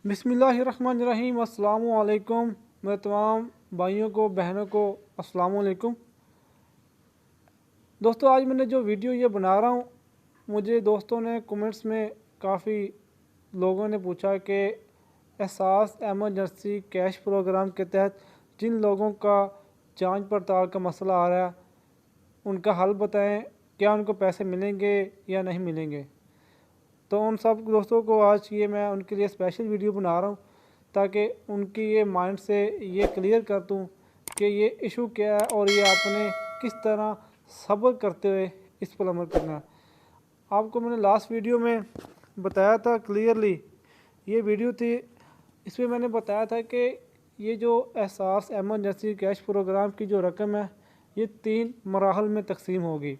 बिस्मिल्लाहिर्रहमानिर्रहीम। अस्सलाम वालेकुम। मैं तमाम भाइयों को बहनों को अस्सलाम वालेकुम। दोस्तों, आज मैंने जो वीडियो ये बना रहा हूँ, मुझे दोस्तों ने कमेंट्स में काफ़ी लोगों ने पूछा कि एहसास एमरजेंसी कैश प्रोग्राम के तहत जिन लोगों का जांच पड़ताल का मसला आ रहा है उनका हल बताएं, क्या उनको पैसे मिलेंगे या नहीं मिलेंगे। तो उन सब दोस्तों को आज ये मैं उनके लिए स्पेशल वीडियो बना रहा हूँ ताकि उनकी ये माइंड से ये क्लियर कर दूँ कि ये इशू क्या है और ये आपने किस तरह सब्र करते हुए इस पर अमल करना है। आपको मैंने लास्ट वीडियो में बताया था क्लियरली, ये वीडियो थी, इसमें मैंने बताया था कि ये जो एहसास एमरजेंसी कैश प्रोग्राम की जो रकम है ये 3 मराहल में तकसीम होगी।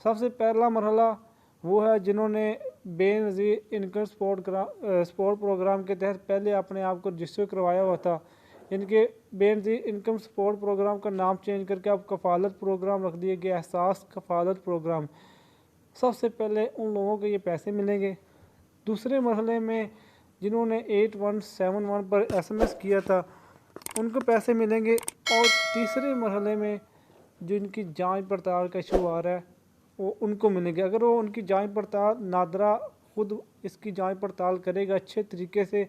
सबसे पहला मरहला वो है जिन्होंने बेनज़ीर इनकम सपोर्ट प्रोग्राम के तहत पहले अपने आप को रजिस्टर करवाया हुआ था। इनके बेनज़ीर इनकम सपोर्ट प्रोग्राम का नाम चेंज करके अब कफ़ालत प्रोग्राम रख दिया गया, एहसास कफ़ालत प्रोग्राम। सबसे पहले उन लोगों को ये पैसे मिलेंगे। दूसरे मरहले में जिन्होंने 8171 पर SMS किया था उनको पैसे मिलेंगे। और तीसरे मरहले में जिनकी जांच पड़ताल का इशू आ रहा है वो उनको मिलेंगे। अगर वो उनकी जांच पड़ताल नादरा खुद इसकी जांच पड़ताल करेगा अच्छे तरीके से,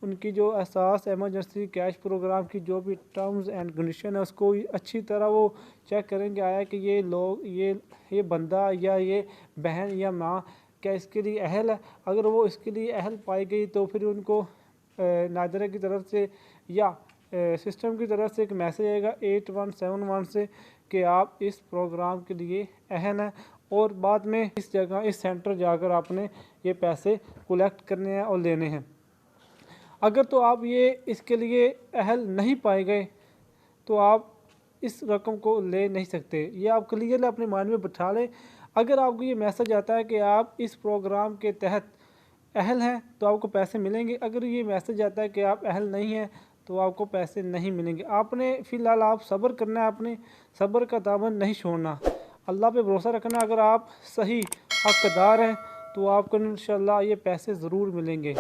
उनकी जो एहसास एमरजेंसी कैश प्रोग्राम की जो भी टर्म्स एंड कंडीशन है उसको अच्छी तरह वो चेक करेंगे, आया कि ये लोग ये बंदा या ये बहन या माँ क्या इसके लिए अहल है। अगर वो इसके लिए अहल पाई गई तो फिर उनको नादरा की तरफ से या सिस्टम की तरफ से एक मैसेज आएगा 8171 से कि आप इस प्रोग्राम के लिए अहल हैं और बाद में इस जगह इस सेंटर जाकर आपने ये पैसे कलेक्ट करने हैं और लेने हैं। अगर तो आप ये इसके लिए अहल नहीं पाए गए तो आप इस रकम को ले नहीं सकते। ये आप क्लियरली अपने माइंड में बिठा लें। अगर आपको ये मैसेज आता है कि आप इस प्रोग्राम के तहत अहल हैं तो आपको पैसे मिलेंगे। अगर ये मैसेज आता है कि आप अहल नहीं हैं तो आपको पैसे नहीं मिलेंगे। आपने फ़िलहाल आप सब्र करना है, अपने सब्र का दामन नहीं छोड़ना, अल्लाह पे भरोसा रखना। अगर आप सही हकदार हैं तो आपको इंशाल्लाह ये पैसे ज़रूर मिलेंगे।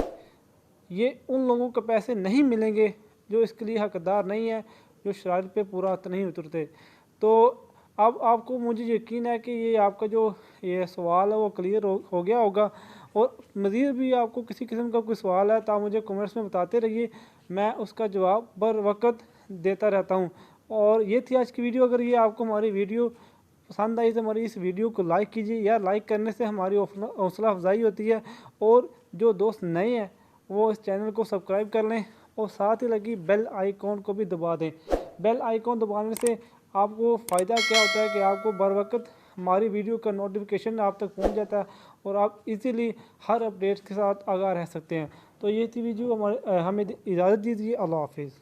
ये उन लोगों को पैसे नहीं मिलेंगे जो इसके लिए हकदार नहीं है, जो शराइत पे पूरा नहीं उतरते। तो अब आपको मुझे यकीन है कि ये आपका जो ये सवाल है वो क्लियर हो गया होगा। और मज़ीद भी आपको किसी किस्म का कोई सवाल है तो आप मुझे कमेंट्स में बताते रहिए, मैं उसका जवाब बर वक्त देता रहता हूँ। और ये थी आज की वीडियो। अगर ये आपको हमारी वीडियो पसंद आई तो हमारी इस वीडियो को लाइक कीजिए यार। लाइक करने से हमारी हौसला अफजाई होती है। और जो दोस्त नए हैं वो इस चैनल को सब्सक्राइब कर लें और साथ ही लगी बेल आइकॉन को भी दबा दें। बेल आइकॉन दबाने से आपको फ़ायदा क्या होता है कि आपको बर वक्त हमारी वीडियो का नोटिफिकेशन आप तक पहुंच जाता है और आप इजीली हर अपडेट के साथ आगाह रह सकते हैं। तो ये थी वीडियो, हमें इजाज़त दीजिए। अल्लाह हाफिज़।